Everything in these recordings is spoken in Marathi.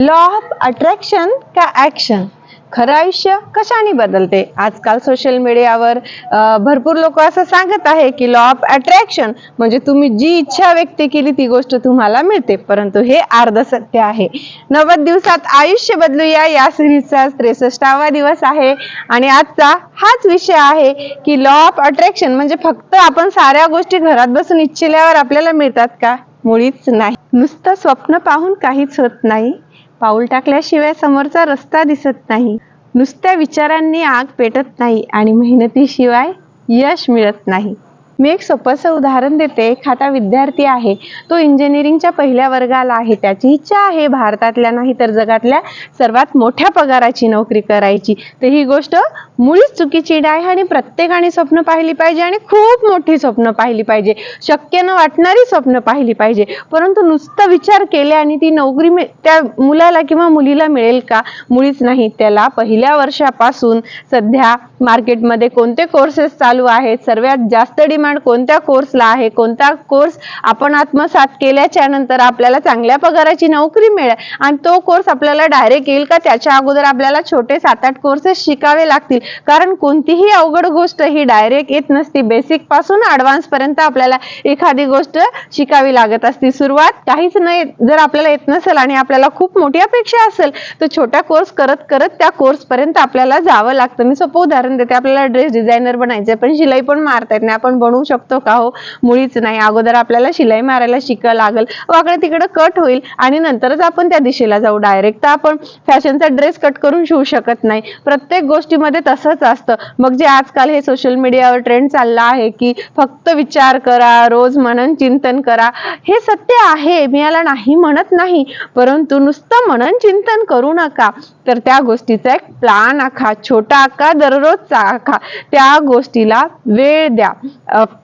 लॉ ऑफ अट्रॅक्शन का ऍक्शन? खरं आयुष्य कशाने बदलते? आजकाल सोशल मीडियावर भरपूर लोक असं सांगत आहे की लॉ ऑफ अट्रॅक्शन म्हणजे तुम्ही जी इच्छा व्यक्त केली ती गोष्ट तुम्हाला मिळते, परंतु हे अर्ध सत्य आहे. 90 दिवसात आयुष्य बदलूया या सिरीजचा 63वा दिवस आहे आणि आजचा हाच विषय आहे की लॉ ऑफ अट्रॅक्शन म्हणजे फक्त आपण साऱ्या गोष्टी घरात बसून इच्छिल्यावर आपल्याला मिळतात का? मुळीच नाही. नुसतं स्वप्न पाहून काहीच होत नाही. पाऊल टाकल्याशिवाय समोरचा रस्ता दिसत नाही. नुसत्या विचारांनी आग पेटत नाही आणि मेहनतीशिवाय यश मिळत नाही. मी एक सोपंसं उदाहरण देते. एखादा विद्यार्थी आहे, तो इंजिनिअरिंगच्या पहिल्या वर्गाला आहे. त्याची इच्छा आहे भारतातल्या नाही तर जगातल्या सर्वात मोठ्या पगाराची नोकरी करायची. तर ही गोष्ट मुळीच चुकीची आहे आणि प्रत्येकाने स्वप्न पाहिली पाहिजे आणि खूप मोठी स्वप्न पाहिली पाहिजे, शक्य न वाटणारी स्वप्न पाहिली पाहिजे. परंतु नुसतं विचार केले आणि ती नोकरी त्या मुलाला किंवा मुलीला मिळेल का? मुळीच नाही. त्याला पहिल्या वर्षापासून सध्या मार्केटमध्ये कोणते कोर्सेस चालू आहेत, सर्वात जास्त डिमांड कोणत्या कोर्सला आहे, कोणता कोर्स आपण आत्मसात केल्याच्या नंतर आपल्याला चांगल्या पगाराची नोकरी मिळेल आणि तो कोर्स आपल्याला डायरेक्ट येईल का, त्याच्या अगोदर आपल्याला छोटे 7-8 कोर्सेस शिकावे लागतील. कारण कोणतीही अवघड गोष्ट ही डायरेक्ट येत नसती. बेसिक पासून ऍडव्हान्स पर्यंत आपल्याला एखादी गोष्ट शिकावी लागत असते. सुरुवात काहीच नाही जर आपल्याला येत नसेल आणि आपल्याला खूप मोठी अपेक्षा असेल तर छोट्या कोर्स करत करत त्या कोर्स पर्यंत आपल्याला जावं लागतं. मी सोपं उदाहरण देते. आपल्याला ड्रेस डिझायनर बनायचे पण शिलाई पण मारता येत नाही. आपण बनवू शकतो का? हो, मुळीच नाही. अगोदर आपल्याला शिलाई मारायला शिकावं लागेल, वाकडे तिकडे कट होईल आणि नंतरच आपण त्या दिशेला जाऊ. डायरेक्ट तर आपण फॅशनचा ड्रेस कट करून शिवू शकत नाही. प्रत्येक गोष्टीमध्ये तसंच असतं. मग जे आजकाल हे सोशल मीडियावर ट्रेंड चालला आहे की फक्त विचार करा, रोज मनन चिंतन करा, हे सत्य आहे, मी याला नाही म्हणत नाही. परंतु नुसतं मनन चिंतन करू नका, तर त्या गोष्टीचा एक प्लॅन आखा, छोटा आखा, दररोजचा आखा. त्या गोष्टीला वेळ द्या.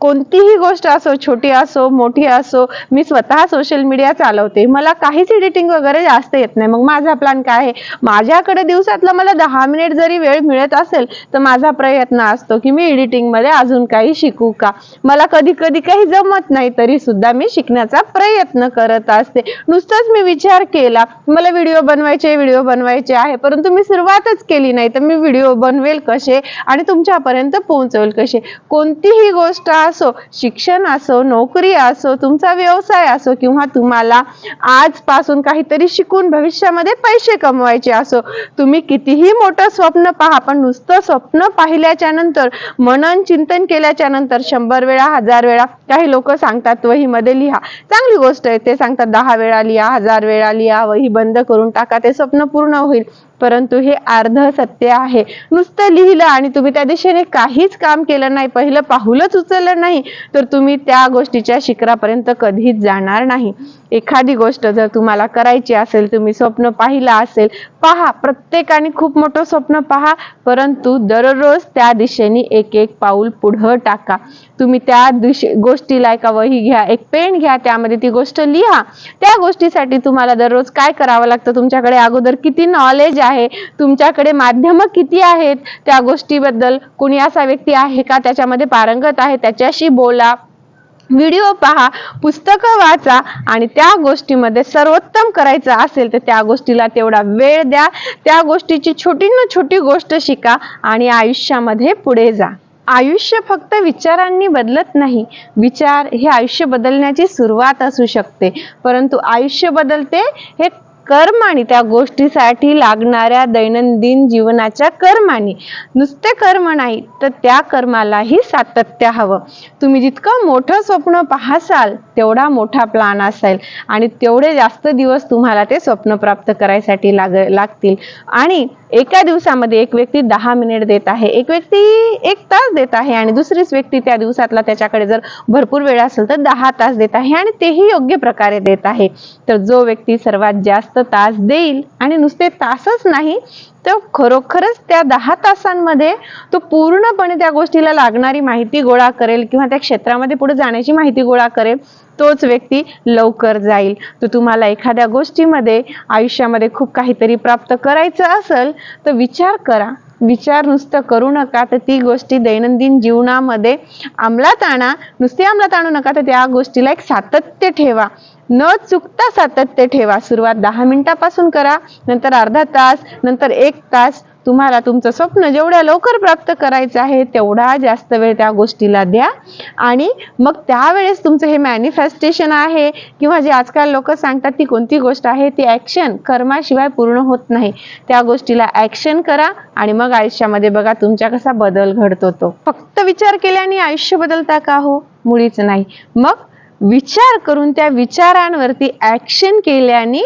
कोणतीही गोष्ट असो, छोटी असो मोठी असो. मी स्वतः सोशल मीडिया चालवते, मला काहीच एडिटिंग वगैरे जास्त येत नाही. मग माझा प्लॅन काय आहे? माझ्याकडे दिवसातला मला 10 मिनिट जरी वेळ मिळत असेल तर माझा प्रयत्न असतो की मी एडिटिंग मध्ये अजून काही शिकू का. मला कधी कधी काही जमत नाही तरी सुद्धा मी शिकण्याचा प्रयत्न करत असते. नुसतंच मी विचार केला मला व्हिडिओ बनवायचे आहे, परंतु मी सुरुवातच केली नाही तर मी व्हिडिओ बनवेल कसे आणि तुमच्यापर्यंत पोहोचवेल कसे. कोणतीही गोष्ट असो, शिक्षण असो, नोकरी असो, तुमचा व्यवसाय असो किंवा तुम्हाला आजपासून काहीतरी शिकून भविष्यामध्ये पैसे कमवायचे असो, तुम्ही कितीही मोठं स्वप्न पहा, पण नुसतं स्वप्न पाहिल्याच्या नंतर, मनन चिंतन केल्याच्या नंतर 100 वेळा 1000 वेळा, काही लोक सांगतात वहीमध्ये लिहा, चांगली गोष्ट आहे. ते सांगतात 10 वेळा लिहा, 1000 वेळा लिहा, वही बंद करून टाका, ते स्वप्न पूर्ण होईल. परंतु हे अर्ध सत्य आहे. नुसतं लिहिलं आणि तुम्ही त्या दिशेने काहीच काम केलं नाही, पहिलं पाऊलच उचललं नाही, तर तुम्ही त्या गोष्टीच्या शिखरापर्यंत कधीच जाणार नाही. एखादी गोष्ट जर तुम्हाला करायची असेल, तुम्ही स्वप्न पाहिलं असेल, पहा. प्रत्येकाने खूप मोठं स्वप्न पहा, परंतु दररोज त्या दिशेने एक एक पाऊल पुढे टाका. तुम्ही त्या गोष्टीला एका वही घ्या, एक पेन घ्या, त्यामध्ये ती गोष्ट लिहा. त्या गोष्टीसाठी तुम्हाला दररोज काय करावं लागतं? तुमच्याकडे अगोदर किती नॉलेज आहे, तुमच्याकडे माध्यम किती आहेत, त्या गोष्टीबद्दल कुणी असा व्यक्ती आहे का त्याच्यामध्ये पारंगत आहे, त्याच्याशी बोला, व्हिडिओ पहा, पुस्तकं वाचा आणि त्या गोष्टीमध्ये सर्वोत्तम करायचं असेल तर त्या गोष्टीला तेवढा वेळ द्या. त्या गोष्टीची छोटी ना छोटी गोष्ट शिका आणि आयुष्यामध्ये पुढे जा. आयुष्य फक्त विचारांनी बदलत नाही. विचार हे आयुष्य बदलण्याची सुरुवात असू शकते, परंतु आयुष्य बदलते हे कर्म आणि त्या गोष्टीसाठी लागणाऱ्या दैनंदिन जीवनाच्या कर्मानी. नुसते कर्म नाही तर त्या कर्मालाही सातत्य हवं. तुम्ही जितकं मोठं स्वप्न पाहाल तेवढा मोठा प्लॅन असेल आणि तेवढे जास्त दिवस तुम्हाला ते स्वप्न प्राप्त करायसाठी लागतील. आणि एका दिवसामध्ये एक व्यक्ती 10 मिनिट देत आहे, एक व्यक्ती 1 तास देत आहे आणि दुसरीच व्यक्ती त्या दिवसातला त्याच्याकडे जर भरपूर वेळ असेल तर 10 तास देत आहे आणि तेही योग्य प्रकारे देत आहे. तर जो व्यक्ती सर्वात जास्त तास देईल आणि नुसते तासच नाही तर खरोखरच त्या 10 तासांमध्ये तो पूर्णपणे त्या गोष्टीला लागणारी माहिती गोळा करेल किंवा त्या क्षेत्रामध्ये पुढे जाण्याची माहिती गोळा करेल, तोच व्यक्ती लवकर जाईल. तर तुम्हाला एखाद्या गोष्टीमध्ये आयुष्यामध्ये खूप काहीतरी प्राप्त करायचं असेल तर विचार करा. विचार नुसतं करू नका, तर ती गोष्टी दैनंदिन जीवनामध्ये अंमलात आणा. नुसते अंमलात आणू नका, तर त्या गोष्टीला एक सातत्य ठेवा. न चुकता सातत्य ठेवा. सुरुवात 10 मिनिटापासून करा, नंतर अर्धा तास, नंतर 1 तास. तुम्हाला तुमचं स्वप्न जेवढ्या लवकर प्राप्त करायचं आहे तेवढा जास्त वेळ त्या गोष्टीला द्या. आणि मग त्यावेळेस तुमचं हे मॅनिफेस्टेशन आहे किंवा जे आजकाल लोक सांगतात ती कोणती गोष्ट आहे, ती ॲक्शन कर्माशिवाय पूर्ण होत नाही. त्या गोष्टीला ॲक्शन करा आणि मग आयुष्यामध्ये बघा तुमच्या कसा बदल घडतो. तो फक्त विचार केल्याने आयुष्य बदलता का हो? मुळीच नाही. मग विचार करून त्या विचारांवरती ॲक्शन केल्याने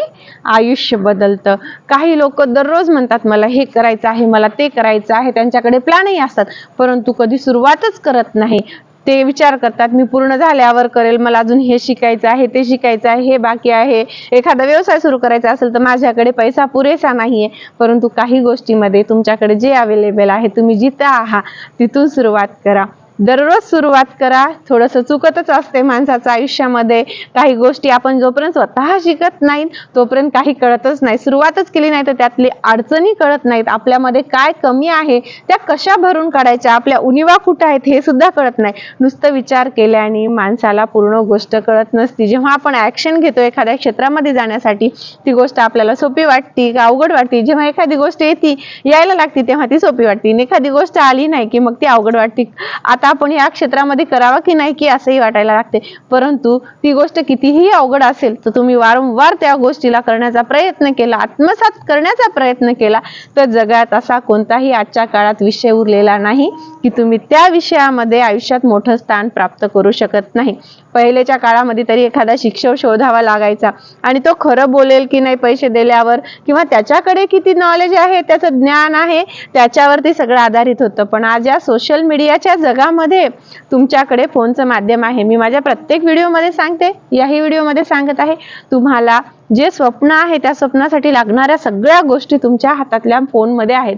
आयुष्य बदलतं. काही लोक दररोज म्हणतात मला हे करायचं आहे, मला ते करायचं आहे, त्यांच्याकडे प्लॅनही असतात, परंतु कधी सुरुवातच करत नाही. ते विचार करतात मी पूर्ण झाल्यावर करेल, मला अजून हे शिकायचं आहे, ते शिकायचं आहे, हे बाकी आहे, एखादा व्यवसाय सुरू करायचा असेल तर माझ्याकडे पैसा पुरेसा नाहीये. परंतु काही गोष्टीमध्ये तुमच्याकडे जे अवेलेबल आहे, तुम्ही जिथं आहात तिथून सुरुवात करा. दररोज सुरुवात करा. थोडंसं चुकतच असते माणसाच्या आयुष्यामध्ये. काही गोष्टी आपण जोपर्यंत स्वतः शिकत नाही तोपर्यंत काही कळतच नाही. सुरुवातच केली नाही तर त्यातली अडचणी कळत नाहीत. आपल्यामध्ये काय कमी आहे, त्या कशा भरून काढायच्या, आपल्या उणिवा कुठं आहेत हे सुद्धा कळत नाही. नुसतं विचार केल्याने माणसाला पूर्ण गोष्ट कळत नसती. जेव्हा आपण ॲक्शन घेतो एखाद्या क्षेत्रामध्ये जाण्यासाठी, ती गोष्ट आपल्याला सोपी वाटते का अवघड वाटते? जेव्हा एखादी गोष्ट यायला लागते तेव्हा ती सोपी वाटते. एखादी गोष्ट आली नाही की मग ती अवघड वाटते. आता आपण या क्षेत्रामध्ये करावा की नाही की असंही वाटायला लागते. परंतु ती गोष्ट कितीही अवघड असेल तर तुम्ही वारंवार त्या गोष्टीला करण्याचा प्रयत्न केला, आत्मसात करण्याचा प्रयत्न केला, तर जगात असा कोणताही आजच्या काळात विषय उरलेला नाही की तुम्ही त्या विषयामध्ये आयुष्यात मोठं स्थान प्राप्त करू शकत नाही. पहिलेच्या काळामध्ये तरी एखादा शिक्षक शोधावा लागायचा आणि तो खरं बोलेल की नाही पैसे दिल्यावर, किंवा त्याच्याकडे किती नॉलेज आहे, त्याचं ज्ञान आहे, त्याच्यावरती सगळं आधारित होतं. पण आज या सोशल मीडियाच्या जगामध्ये तुमच्याकडे फोनचं माध्यम आहे. मी माझ्या प्रत्येक व्हिडिओमध्ये सांगते, याही व्हिडिओमध्ये सांगत आहे, तुम्हाला जे स्वप्न आहे त्या स्वप्नासाठी लागणाऱ्या सगळ्या गोष्टी तुमच्या हातातल्या फोनमध्ये आहेत.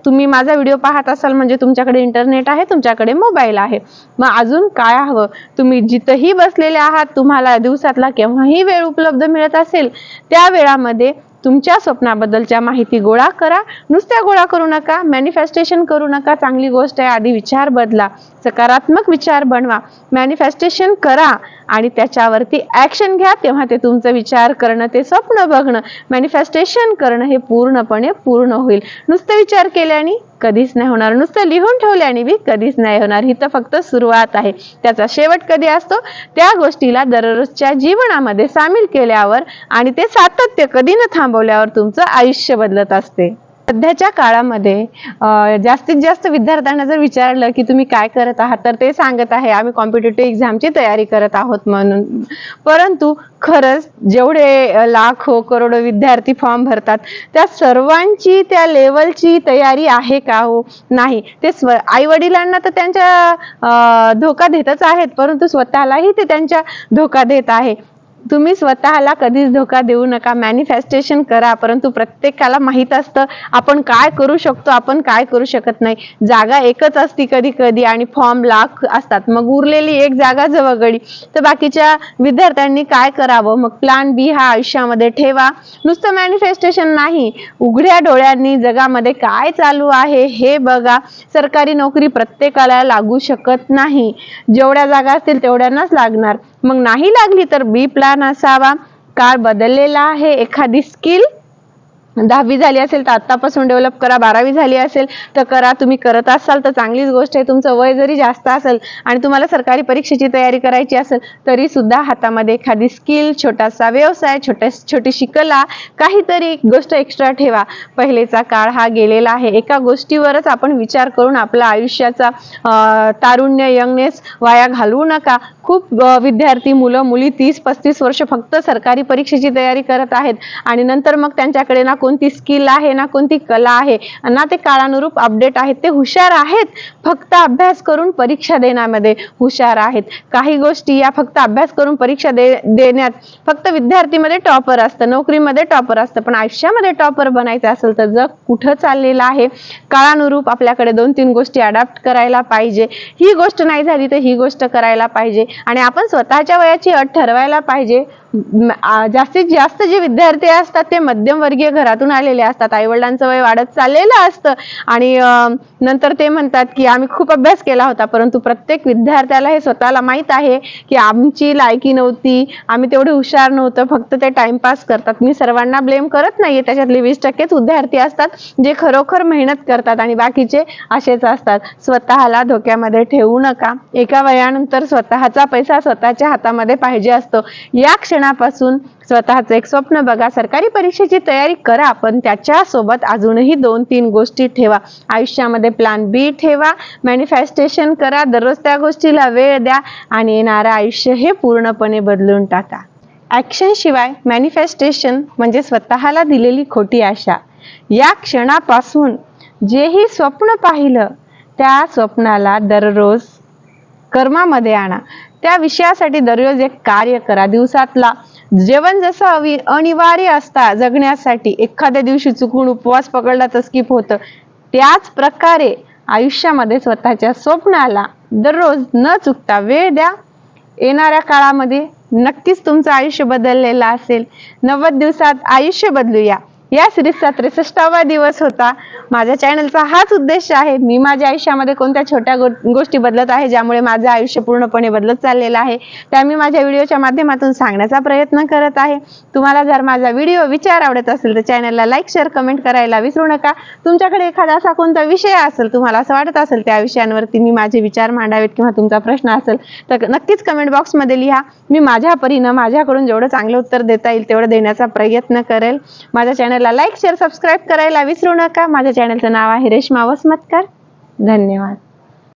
तुम्ही माझा व्हिडिओ पाहत असाल म्हणजे तुमच्याकडे इंटरनेट आहे, तुमच्याकडे मोबाईल आहे. मग अजून काय हवं? तुम्ही जिथंही बसलेले आहात, तुम्हाला दिवसातला केव्हाही वेळ उपलब्ध मिळत असेल, त्या वेळामध्ये तुमच्या स्वप्नाबद्दलच्या माहिती गोळा करा. नुसत्या गोळा करू नका, मॅनिफेस्टेशन करू नका. चांगली गोष्ट आहे, आधी विचार बदला, सकारात्मक विचार बनवा, मॅनिफेस्टेशन करा आणि त्याच्यावरती ॲक्शन घ्या. तेव्हा ते तुमचं विचार करणं, ते स्वप्न बघणं, मॅनिफेस्टेशन करणं हे पूर्णपणे पूर्ण होईल. नुसतं विचार केल्याने कधीच नाही होणार, नुसतं लिहून ठेवल्याने बी कधीच नाही होणार. ही तर फक्त सुरुवात आहे. त्याचा शेवट कधी असतो? त्या गोष्टीला दररोजच्या जीवनामध्ये सामील केल्यावर आणि ते सातत्य कधी न थांबवल्यावर तुमचं आयुष्य बदलत असते. सध्याच्या काळामध्ये जास्तीत जास्त विद्यार्थ्यांना जर विचारलं की तुम्ही काय करत आहात तर ते सांगत आहे आम्ही कॉम्पिटिटिव्ह एक्झामची तयारी करत आहोत म्हणून. परंतु खरंच जेवढे लाखो करोडो विद्यार्थी फॉर्म भरतात त्या सर्वांची त्या लेवलची तयारी आहे का हो? नाही. ते आई वडिलांना तर त्यांच्या धोका देतच आहेत, परंतु स्वतःलाही ते त्यांच्या धोका देत आहे. तुम्ही स्वतःला कधीच धोका देऊ नका. मॅनिफेस्टेशन करा, परंतु प्रत्येकाला माहित असतं आपण काय करू शकतो, आपण काय करू शकत नाही. जागा एकच असती कधी कधी आणि फॉर्म लाख असतात, मग उरलेली एक जागा जवळगडी. तर बाकीच्या विद्यार्थ्यांनी काय करावं? मग प्लॅन बी हा आयुष्यामध्ये ठेवा. नुसतं मॅनिफेस्टेशन नाही, उघड्या डोळ्यांनी जगामध्ये काय चालू आहे हे बघा. सरकारी नोकरी प्रत्येकाला लागू शकत नाही. जेवढ्या जागा असतील तेवढ्यांनाच लागणार. मग नाही लागली तर बी प्लॅन असावा. काळ बदललेला आहे. एखादी स्किल 10वी झाली असेल तर आतापासून डेव्हलप करा, 12वी झाली असेल तर करा. तुम्ही करत असाल तर चांगलीच गोष्ट आहे. तुमचं वय जरी जास्त असेल आणि तुम्हाला सरकारी परीक्षेची तयारी करायची असेल तरी सुद्धा हातामध्ये एखादी स्किल, छोटासा व्यवसाय, छोटीशी कला, काहीतरी गोष्ट एक्स्ट्रा ठेवा. पहिलेचा काळ हा गेलेला आहे. एका गोष्टीवरच आपण विचार करून आपला आयुष्याचा तारुण्य, यंगनेस वाया घालवू नका. खूप विद्यार्थी, मुलं मुली 30-35 वर्ष फक्त सरकारी परीक्षेची तयारी करत आहेत आणि नंतर मग त्यांच्याकडे ना कोणती स्किल आहे, ना कोणती कला आहे, ना ते काळानुरूप अपडेट आहेत. ते हुशार आहेत, फक्त अभ्यास करून परीक्षा देण्यामध्ये हुशार आहेत. काही गोष्टी या फक्त अभ्यास करून परीक्षा देण्यात फक्त विद्यार्थीमध्ये टॉपर असतं, नोकरीमध्ये टॉपर असतं. पण आयुष्यामध्ये टॉपर बनायचं असेल तर जग कुठं चाललेलं आहे, काळानुरूप आपल्याकडे 2-3 गोष्टी अडॅप्ट करायला पाहिजे. ही गोष्ट नाही झाली तर ही गोष्ट करायला पाहिजे आणि आपण स्वतःच्या वयाची अट ठरवायला पाहिजे. जास्तीत जास्त जे विद्यार्थी असतात ते मध्यमवर्गीय घरातून आलेले असतात. आईवडिलांचं वय वाढत चाललेलं असतं आणि नंतर ते म्हणतात की आम्ही खूप अभ्यास केला होता, परंतु प्रत्येक विद्यार्थ्याला हे स्वतःला माहित आहे की आमची लायकी नव्हती, आम्ही तेवढे हुशार नव्हतं, फक्त ते टाइमपास करतात. मी सर्वांना ब्लेम करत नाहीये, त्याच्यातले 20%च विद्यार्थी असतात जे खरोखर मेहनत करतात आणि बाकीचे असेच असतात. स्वतःला धोक्यामध्ये ठेवू नका. एका वयानंतर स्वतःचा पैसा स्वतःच्या हातामध्ये पाहिजे असतो. या क्षणापासून स्वतःचं एक स्वप्न बघा, सरकारी परीक्षेची तयारी करा, पण त्याच्या सोबत अजूनही 2-3 गोष्टी ठेवा. आयुष्यामध्ये प्लॅन बी ठेवा, मॅनिफेस्टेशन करा, दररोज त्या गोष्टीला वेळ द्या आणि येणारं आयुष्य हे पूर्णपणे बदलून टाका. ऍक्शन शिवाय मॅनिफेस्टेशन म्हणजे स्वतःला दिलेली खोटी आशा. या क्षणापासून जेही स्वप्न पाहिलं त्या स्वप्नाला दररोज कर्मामध्ये आणा. त्या विषयासाठी दररोज एक कार्य करा. दिवसातला जेवण जसं अनिवार्य असता जगण्यासाठी, एखाद्या दिवशी चुकून उपवास पकडला तर स्किप होतं, त्याच प्रकारे आयुष्यामध्ये स्वतःच्या स्वप्नाला दररोज न चुकता वेळ द्या. येणाऱ्या काळामध्ये नक्कीच तुमचं आयुष्य बदललेलं असेल. 90 दिवसात आयुष्य बदलूया या सिरीजचा 63वा दिवस होता. माझ्या चॅनलचा हाच उद्देश आहे. मी माझ्या आयुष्यामध्ये कोणत्या छोट्या गोष्टी बदलत आहे ज्यामुळे माझं आयुष्य पूर्णपणे बदलत चाललेलं आहे, त्या मी माझ्या व्हिडिओच्या माध्यमातून सांगण्याचा प्रयत्न करत आहे. तुम्हाला जर माझा व्हिडिओ विचार आवडत असेल तर चॅनलला लाईक, शेअर, कमेंट करायला विसरू नका. तुमच्याकडे एखादा असा कोणता विषय असेल, तुम्हाला असं वाटत असेल त्या विषयांवरती मी माझे विचार मांडावेत किंवा तुमचा प्रश्न असेल तर नक्कीच कमेंट बॉक्समध्ये लिहा. मी माझ्या परीनं माझ्याकडून जेवढं चांगलं उत्तर देता येईल तेवढं देण्याचा प्रयत्न करेल. माझ्या चॅनलला लाईक, शेअर, सबस्क्राईब करायला विसरू नका. माझ्या चॅनलचं नाव आहे रेश्मा वसमतकर. धन्यवाद.